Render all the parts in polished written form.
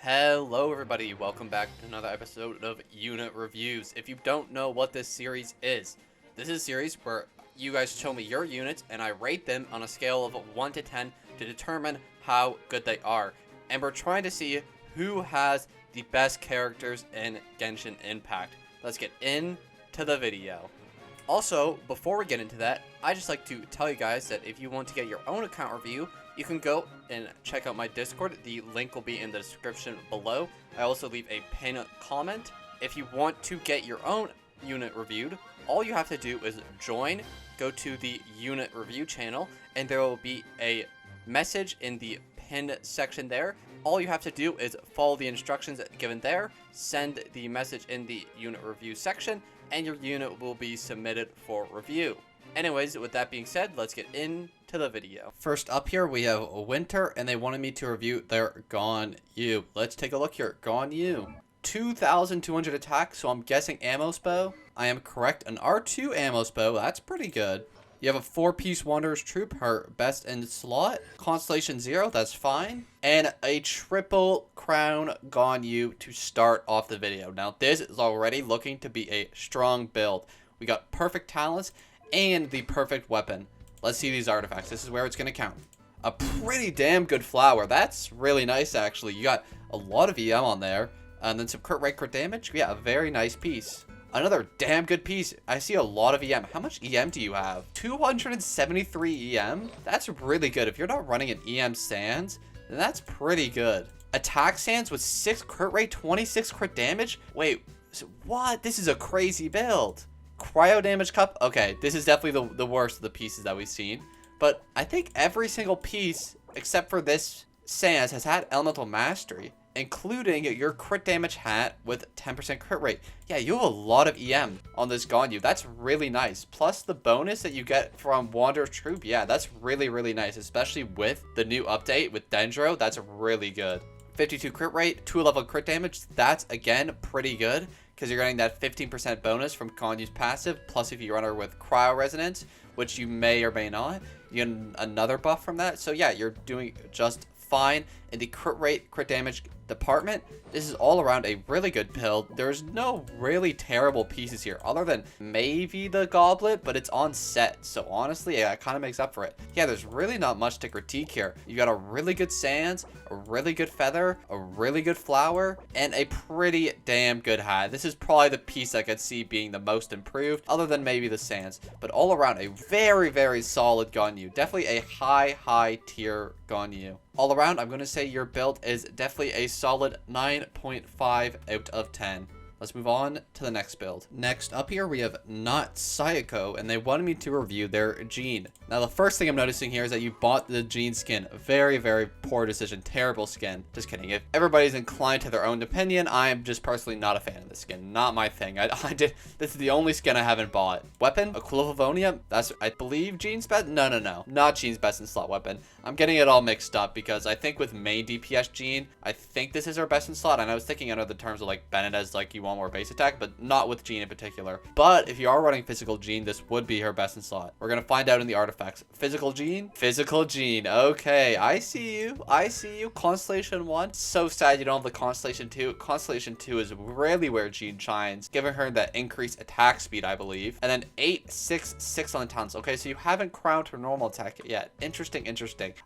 Hello everybody, welcome back to another episode of Unit Reviews. If you don't know what this series is, this is a series where you guys show me your units and I rate them on a scale of 1 to 10 to determine how good they are. And we're trying to see who has the best characters in Genshin Impact. Let's get into the video. Also, before we get into that, I just like to tell you guys that if you want to get your own account review, you can go and check out my Discord. The link will be in the description below. I also leave a pinned comment. If you want to get your own unit reviewed, all you have to do is join, go to the unit review channel, and there will be a message in the pinned section there. All you have to do is follow the instructions given there, send the message in the unit review section, and your unit will be submitted for review. Anyways, with that being said, let's get into the video. First up here, we have Winter, and they wanted me to review their Ganyu. Let's take a look here. Ganyu. 2,200 attack, so I'm guessing Amos Bow. I am correct. An R2 Amos Bow, that's pretty good. You have a 4-piece Wanderer's Troop, her best in slot. Constellation 0, that's fine. And a triple crown Ganyu to start off the video. Now, this is already looking to be a strong build. We got perfect talents and the perfect weapon. Let's see these artifacts. This is where it's going to count. A pretty damn good flower. That's really nice, actually. You got a lot of EM on there. And then some crit rate, crit damage. Yeah, a very nice piece. Another damn good piece. I see a lot of EM. How much EM do you have? 273 EM? That's really good. If you're not running an EM Sands, then that's pretty good. Attack Sands with 6 crit rate, 26 crit damage? Wait, what? This is a crazy build. Cryo damage cup? Okay, this is definitely the worst of the pieces that we've seen. But I think every single piece, except for this Sands, has had elemental mastery, including your crit damage hat with 10% crit rate. Yeah, you have a lot of EM on this Ganyu. That's really nice. Plus the bonus that you get from Wanderer's Troop. Yeah, that's really, really nice, especially with the new update with Dendro. That's really good. 52 crit rate, 2 level crit damage. That's, again, pretty good, because you're getting that 15% bonus from Ganyu's passive, plus if you run her with Cryo Resonance, which you may or may not, you get another buff from that. So yeah, you're doing just fine in the crit rate, crit damage department. This is all around a really good build. There's no really terrible pieces here, other than maybe the goblet, but it's on set, so honestly, yeah, it kind of makes up for it. Yeah, there's really not much to critique here. You got a really good Sands, a really good feather, a really good flower, and a pretty damn good hat. This is probably the piece I could see being the most improved, other than maybe the Sands, but all around a very, very solid Ganyu. Definitely a high tier Ganyu. All around, I'm going to say your build is definitely a solid 9.5 out of 10. Let's move on to the next build. Next up here, we have Not Sayako, and they wanted me to review their Jean. Now, the first thing I'm noticing here is that you bought the Jean skin. Very, very poor decision. Terrible skin. Just kidding. If everybody's inclined to their own opinion, I'm just personally not a fan of this skin. Not my thing. This is the only skin I haven't bought. Weapon, Aquilavonia. That's, I believe, Jean's best. No. Not Jean's best in slot weapon. I'm getting it all mixed up because I think with main DPS Jean, I think this is her best in slot. And I was thinking under the terms of like Bennett as like you want more base attack, but not with Jean in particular. But if you are running physical Jean, this would be her best in slot. We're gonna find out in the artifacts. Physical Jean. Okay, I see you. Constellation 1. So sad you don't have the Constellation 2. Constellation 2 is really where Jean shines, giving her that increased attack speed, I believe. And then 8, 6, 6 on the talents. Okay, so you haven't crowned her normal attack yet. Interesting.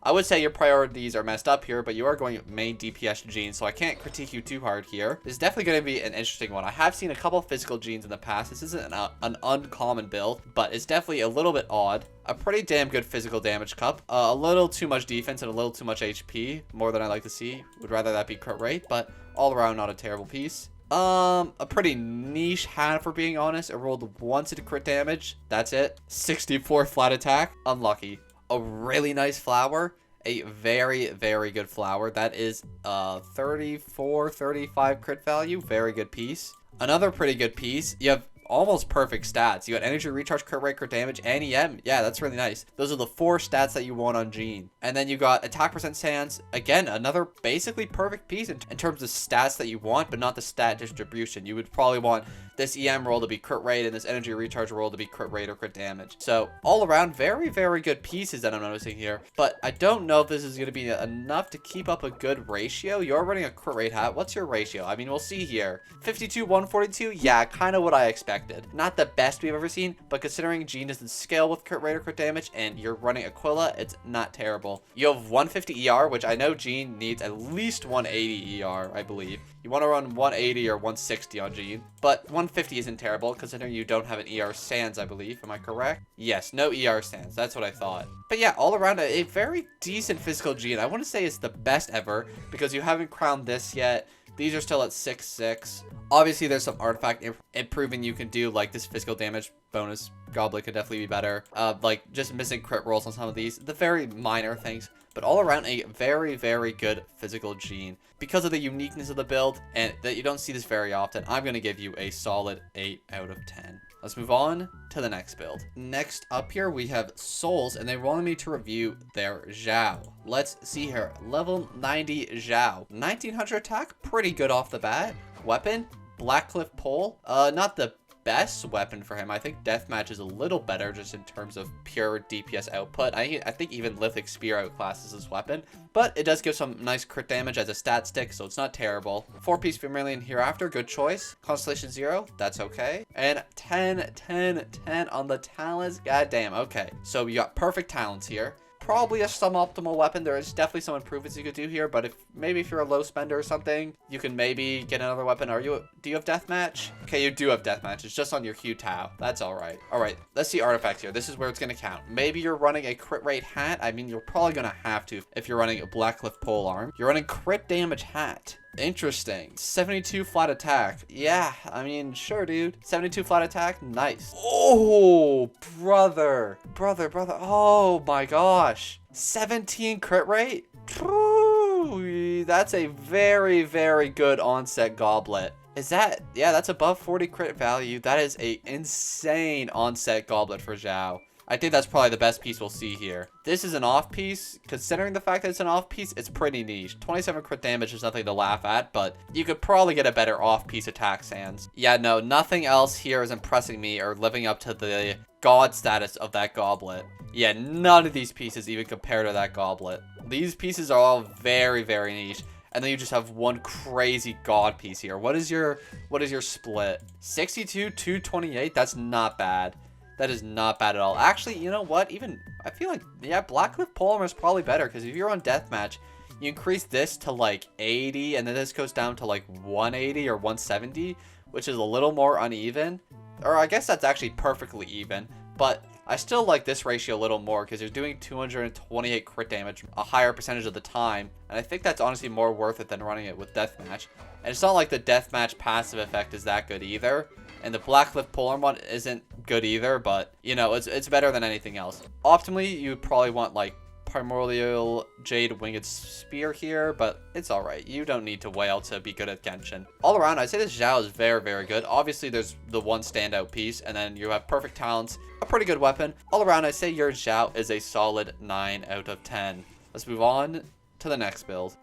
I would say your priorities are messed up here, but you are going main DPS Jean, so I can't critique you too hard here. This is definitely going to be an interesting one. I have seen a couple physical Jeans in the past. This isn't an uncommon build, but it's definitely a little bit odd. A pretty damn good physical damage cup. A little too much defense and a little too much HP. More than I like to see. Would rather that be crit rate, but all around not a terrible piece. A pretty niche hat, for being honest. It rolled once into crit damage. That's it. 64 flat attack. Unlucky. A really nice flower. A very, very good flower. That is 34, 35 crit value. Very good piece. Another pretty good piece. You have almost perfect stats. You got energy recharge, crit rate, crit damage, and EM. Yeah, that's really nice. Those are the 4 stats that you want on Jean. And then you got attack percent stance. Again, another basically perfect piece in terms of stats that you want, but not the stat distribution. You would probably want this EM roll to be crit rate and this energy recharge roll to be crit rate or crit damage. So all around, very, very good pieces that I'm noticing here. But I don't know if this is going to be enough to keep up a good ratio. You're running a crit rate hat. What's your ratio? I mean, we'll see here. 52, 142. Yeah, kind of what I expected. Not the best we've ever seen, but considering Jean doesn't scale with crit rate or crit damage, and you're running Aquila, it's not terrible. You have 150 ER, which I know Jean needs at least 180 ER, I believe. You want to run 180 or 160 on Jean, but 150 isn't terrible considering you don't have an ER Sans, I believe. Am I correct? Yes, no ER Sans. That's what I thought. But yeah, all around a very decent physical Jean. I want to say it's the best ever because you haven't crowned this yet. These are still at 6-6. Obviously, there's some artifact improving you can do, like this physical damage bonus goblet could definitely be better. Like just missing crit rolls on some of these, the very minor things. But all around, a very, very good physical Jean. Because of the uniqueness of the build, and that you don't see this very often, I'm going to give you a solid 8 out of 10. Let's move on to the next build. Next up here, we have Souls, and they wanted me to review their Xiao. Let's see here. Level 90 Xiao. 1900 attack, pretty good off the bat. Weapon, Blackcliff Pole. Not the best weapon for him. I think Deathmatch is a little better just in terms of pure DPS output. I think even Lithic Spear outclasses his weapon, but it does give some nice crit damage as a stat stick, so it's not terrible. 4-piece Vermilion Hereafter, good choice. Constellation 0, that's okay. And 10, 10, 10 on the talents. God damn, okay. So you got perfect talents here. Probably a suboptimal weapon. There is definitely some improvements you could do here, but if you're a low spender or something, you can maybe get another weapon. Do you have Deathmatch? Okay, you do have Deathmatch. It's just on your Q Tau. That's all right. All right, let's see artifacts here. This is where it's going to count. Maybe you're running a crit rate hat. I mean, you're probably going to have to if you're running a Blackcliff Polearm. You're running crit damage hat. Interesting. 72 flat attack. Yeah, I mean, sure, dude. 72 flat attack. Nice. Oh, brother. Oh, my gosh. 17 crit rate? That's a very, very good onset goblet. Is that... Yeah, that's above 40 crit value. That is a insane onset goblet for Xiao. I think that's probably the best piece we'll see here. This is an off piece. Considering the fact that it's an off piece, it's pretty niche. 27 crit damage is nothing to laugh at, but you could probably get a better off piece attack sans. Yeah, no, nothing else here is impressing me or living up to the god status of that goblet. Yeah, none of these pieces even compare to that goblet. These pieces are all very, very niche. And then you just have one crazy god piece here. What is your split? 62, 228? That's not bad. That is not bad at all. Actually, you know what? I feel like, yeah, Blackcliff Polearm is probably better because if you're on Deathmatch, you increase this to like 80 and then this goes down to like 180 or 170, which is a little more uneven. Or I guess that's actually perfectly even, but I still like this ratio a little more because you're doing 228 crit damage a higher percentage of the time, and I think that's honestly more worth it than running it with Deathmatch. And it's not like the Deathmatch passive effect is that good either. And the Blackcliff Polearm one isn't good either, but, you know, it's better than anything else. Optimally, you probably want, like, Primordial Jade Winged Spear here, but it's alright. You don't need to whale to be good at Genshin. All around, I'd say this Xiao is very, very good. Obviously, there's the one standout piece, and then you have perfect talents, a pretty good weapon. All around, I'd say your Xiao is a solid 9 out of 10. Let's move on to the next build.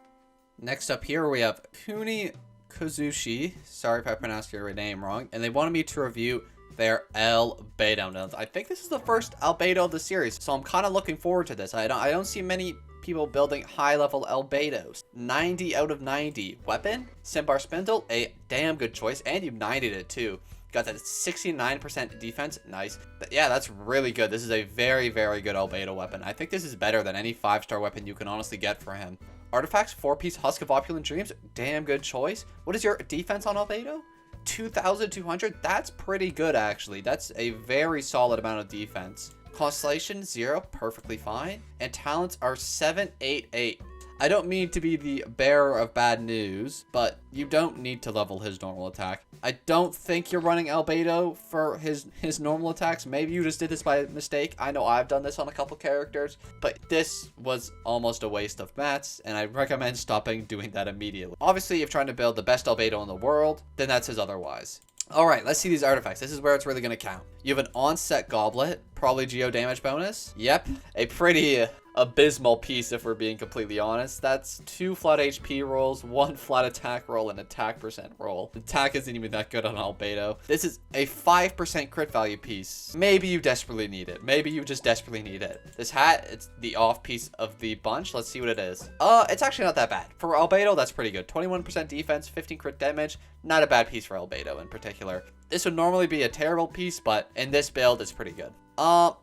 Next up here, we have Kuni Kozushi, sorry if I pronounced your name wrong, and they wanted me to review their Albedo. Now, I think this is the first Albedo of the series, so I'm kind of looking forward to this. I don't see many people building high-level Albedos. 90 out of 90. Weapon, Simbar Spindle, a damn good choice, and you 90'd it too. Got that 69% defense, nice. But yeah, that's really good. This is a very, very good Albedo weapon. I think this is better than any 5-star weapon you can honestly get for him. Artifacts, 4-piece Husk of Opulent Dreams, damn good choice. What is your defense on Albedo? 2,200? That's pretty good, actually. That's a very solid amount of defense. Constellation, 0, perfectly fine. And talents are 7, 8, 8. I don't mean to be the bearer of bad news, but you don't need to level his normal attack. I don't think you're running Albedo for his normal attacks. Maybe you just did this by mistake. I know I've done this on a couple characters, but this was almost a waste of mats, and I recommend stopping doing that immediately. Obviously, if you're trying to build the best Albedo in the world, then that says otherwise. All right, let's see these artifacts. This is where it's really going to count. You have an onset goblet, probably geo damage bonus. Yep, a pretty abysmal piece if we're being completely honest. That's 2 flat HP rolls, 1 flat attack roll, and attack percent roll. Attack isn't even that good on Albedo. This is a 5% crit value piece. Maybe you desperately need it. Maybe you just desperately need it. This hat, it's the off piece of the bunch. Let's see what it is. It's actually not that bad. For Albedo, that's pretty good. 21% defense, 15 crit damage. Not a bad piece for Albedo in particular. This would normally be a terrible piece, but in this build, it's pretty good. A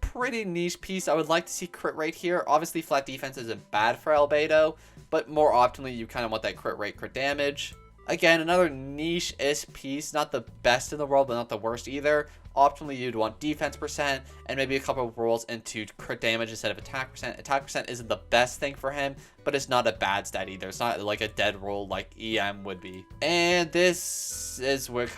pretty niche piece. I would like to see crit rate here. Obviously, flat defense isn't bad for Albedo, but more optimally, you kind of want that crit rate, crit damage. Again, another niche-ish piece. Not the best in the world, but not the worst either. Optimally, you'd want defense percent and maybe a couple of rolls into crit damage instead of attack percent. Attack percent isn't the best thing for him, but it's not a bad stat either. It's not like a dead roll like EM would be. And this is where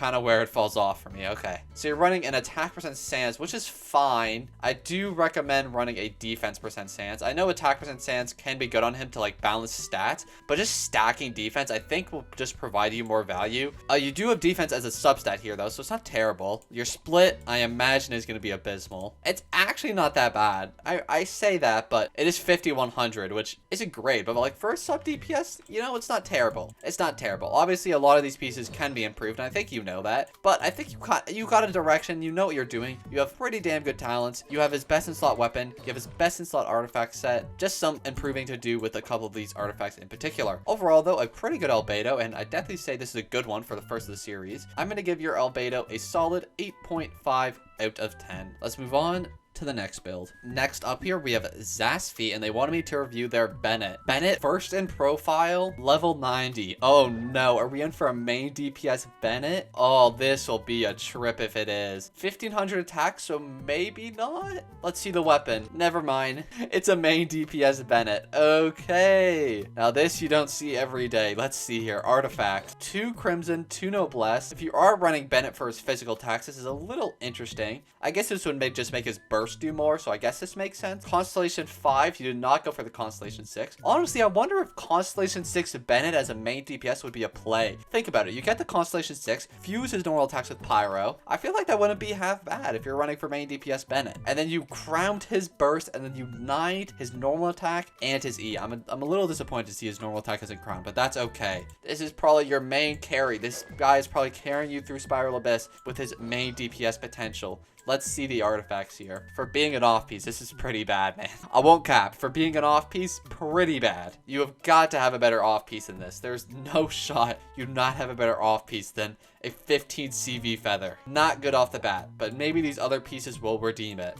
it falls off for me. Okay, so you're running an attack percent sans, which is fine. I do recommend running a defense percent sans. I know attack percent sans can be good on him to like balance stats, but just stacking defense I think will just provide you more value. You do have defense as a substat here though, so it's not terrible. Your split, I imagine, is going to be abysmal. It's actually not that bad. I say that, but it is 5100, which isn't great, but like for a sub DPS, you know, it's not terrible. It's not terrible. Obviously, a lot of these pieces can be improved, and I think you know that, but I think you got a direction. You know what you're doing. You have pretty damn good talents. You have his best in slot weapon. You have his best in slot artifact set. Just some improving to do with a couple of these artifacts in particular. Overall, though, a pretty good Albedo, and I definitely say this is a good one for the first of the series. I'm going to give your Albedo a solid 8.5 out of 10. Let's move on to the next build. Next up here, we have Zasfi, and they wanted me to review their Bennett. Bennett, first in profile, level 90. Oh no, are we in for a main DPS Bennett? Oh, this will be a trip if it is. 1500 attack, so maybe not? Let's see the weapon. Never mind. It's a main DPS Bennett. Okay. Now this you don't see every day. Let's see here. Artifacts. 2 Crimson, 2 Noblesse. If you are running Bennett for his physical attacks, this is a little interesting. I guess this would just make his burst do more, so I guess this makes sense. Constellation 5, you did not go for the Constellation 6. Honestly, I wonder if Constellation 6 Bennett as a main DPS would be a play. Think about it. You get the Constellation 6, fuse his normal attacks with Pyro. I feel like that wouldn't be half bad if you're running for main DPS Bennett. And then you crowned his burst, and then you knight his normal attack and his E. I'm a little disappointed to see his normal attack isn't crowned, but that's okay. This is probably your main carry. This guy is probably carrying you through Spiral Abyss with his main DPS potential. Let's see the artifacts here. For being an off piece, this is pretty bad, man. I won't cap. For being an off piece, pretty bad. You have got to have a better off piece than this. There's no shot you do not have a better off piece than a 15 CV feather. Not good off the bat, but maybe these other pieces will redeem it.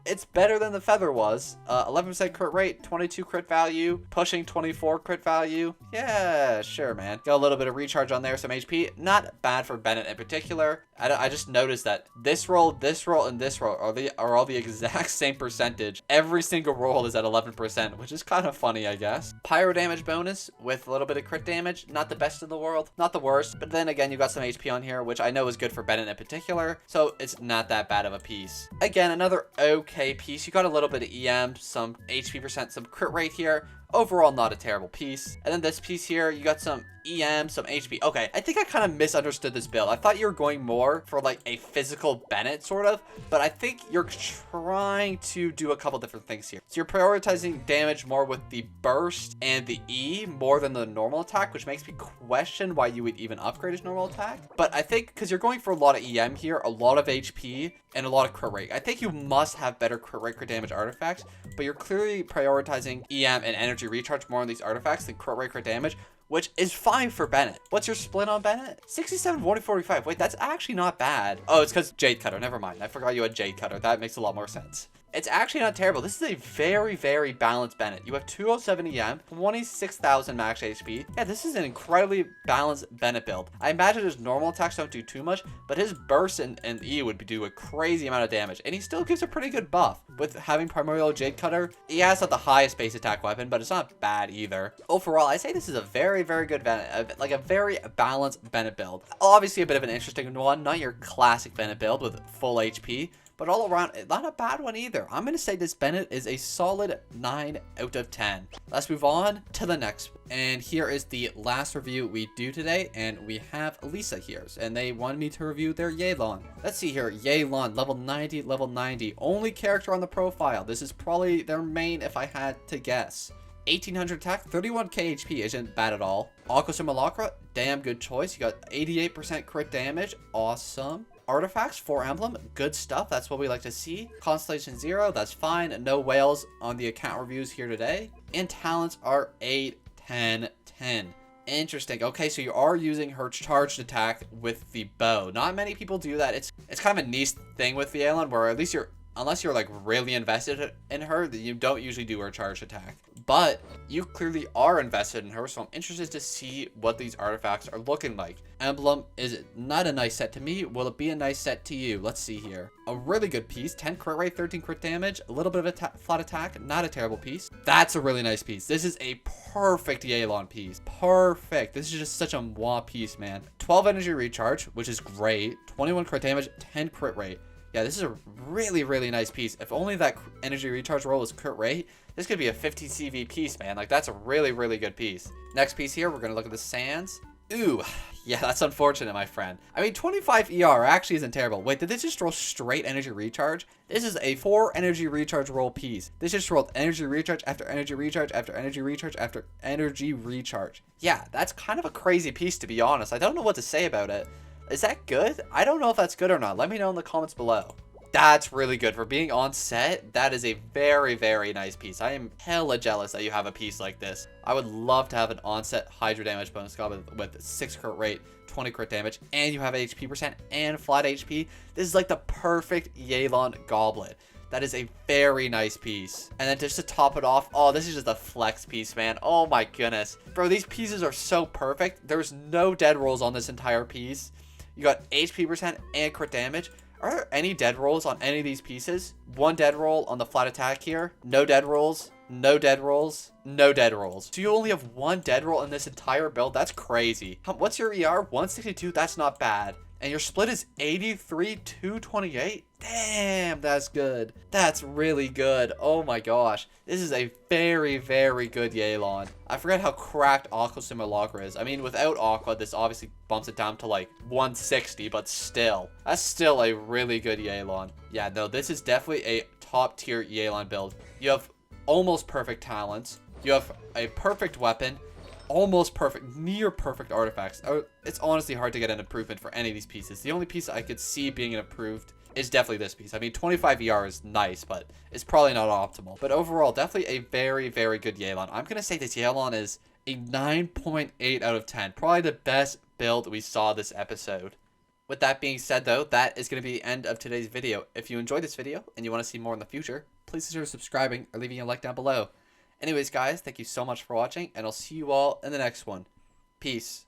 It's better than the feather was. 11% crit rate, 22 crit value, pushing 24 crit value. Yeah, sure, man. Got a little bit of recharge on there, some HP. Not bad for Bennett in particular. I just noticed that this roll, and this roll are all the exact same percentage. Every single roll is at 11%, which is kind of funny, I guess. Pyro damage bonus with a little bit of crit damage. Not the best in the world, not the worst, but then again, you got some HP on here, which I know is good for Bennett in particular, so it's not that bad of a piece. Again, another okay piece. You got a little bit of EM, some HP percent, some crit rate here. Overall, not a terrible piece. And then this piece here, you got some EM, some HP. Okay, I think I kind of misunderstood this build. I thought you were going more for like a physical Bennett sort of, but I think you're trying to do a couple different things here. So you're prioritizing damage more with the burst and the E more than the normal attack, which makes me question why you would even upgrade his normal attack. But I think because you're going for a lot of EM here, a lot of HP, and a lot of crit rate. I think you must have better crit rate, crit damage artifacts, but you're clearly prioritizing EM and energy recharge more on these artifacts than crit rate, crit damage, which is fine for Bennett. What's your split on Bennett? 67, 40, 45. Wait, that's actually not bad. Oh, it's because Jade Cutter. Never mind. I forgot you had Jade Cutter. That makes a lot more sense. It's actually not terrible. This is a very, very balanced Bennett. You have 207 EM, 26,000 max HP. Yeah, this is an incredibly balanced Bennett build. I imagine his normal attacks don't do too much, but his burst and E would do a crazy amount of damage. And he still gives a pretty good buff. With having Primordial Jade Cutter, he has not the highest base attack weapon, but it's not bad either. Overall, I say this is a very, very good Bennett. Like a very balanced Bennett build. Obviously a bit of an interesting one. Not your classic Bennett build with full HP. but all around, not a bad one either. I'm going to say this Bennett is a solid 9 out of 10. Let's move on to the next. And here is the last review we do today, and we have Lisa here, and they wanted me to review their Yelan. Let's see here, Yelan, level 90, level 90, only character on the profile. This is probably their main if I had to guess. 1800 attack, 31k HP isn't bad at all. Aqua Simulacra, damn good choice. You got 88% crit damage, awesome. Artifacts, 4 emblem, good stuff, that's what we like to see. Constellation 0, that's fine. No whales on the account reviews here today. And talents are 8, 10, 10. Interesting. Okay, so you are using her charged attack with the bow. Not many people do that. It's kind of a niche thing with the Yelan, where at least unless you're like really invested in her, that you don't usually do her charged attack. But you clearly are invested in her, so I'm interested to see what these artifacts are looking like. Emblem is not a nice set to me. Will it be a nice set to you? Let's see here. A really good piece. 10 crit rate, 13 crit damage, a little bit of a flat attack. Not a terrible piece. That's a really nice piece. This is a perfect Yelan piece. Perfect. This is just such a moi piece, man. 12 energy recharge, which is great. 21 crit damage, 10 crit rate. Yeah, this is a really, really nice piece. If only that energy recharge roll was crit rate, this could be a 50 CV piece, man. Like, that's a really, really good piece. Next piece here, we're going to look at the sands. Ooh, yeah, that's unfortunate, my friend. I mean, 25 ER actually isn't terrible. Wait, did this just roll straight energy recharge? This is a 4 energy recharge roll piece. This just rolled energy recharge after energy recharge after energy recharge after energy recharge. Yeah, that's kind of a crazy piece, to be honest. I don't know what to say about it. Is that good? I don't know if that's good or not. Let me know in the comments below. That's really good. For being on set, that is a very, very nice piece. I am hella jealous that you have a piece like this. I would love to have an on-set Hydra damage bonus goblin with 6 crit rate, 20 crit damage, and you have HP percent and flat HP. This is like the perfect Yelan goblet. That is a very nice piece. And then just to top it off, oh, this is just a flex piece, man. Oh my goodness. Bro, these pieces are so perfect. There's no dead rolls on this entire piece. You got HP percent and crit damage. Are there any dead rolls on any of these pieces? One dead roll on the flat attack here. No dead rolls. No dead rolls. No dead rolls. So you only have one dead roll in this entire build? That's crazy. What's your ER? 162? That's not bad. And your split is 83, 228? Damn, that's good. That's really good. Oh my gosh. This is a very, very good Yelan. I forget how cracked Aqua Simulacra is. I mean, without Aqua, this obviously bumps it down to like 160, but still. That's still a really good Yelan. Yeah, no, this is definitely a top tier Yelan build. You have almost perfect talents. You have a perfect weapon. Almost perfect, near perfect artifacts. It's honestly hard to get an improvement for any of these pieces. The only piece I could see being improved is definitely this piece. I mean, 25 ER is nice, but it's probably not optimal. But overall, definitely a very, very good Yelan. I'm going to say this Yelan is a 9.8 out of 10. Probably the best build we saw this episode. With that being said, though, that is going to be the end of today's video. If you enjoyed this video and you want to see more in the future, please consider subscribing or leaving a like down below. Anyways, guys, thank you so much for watching, and I'll see you all in the next one. Peace.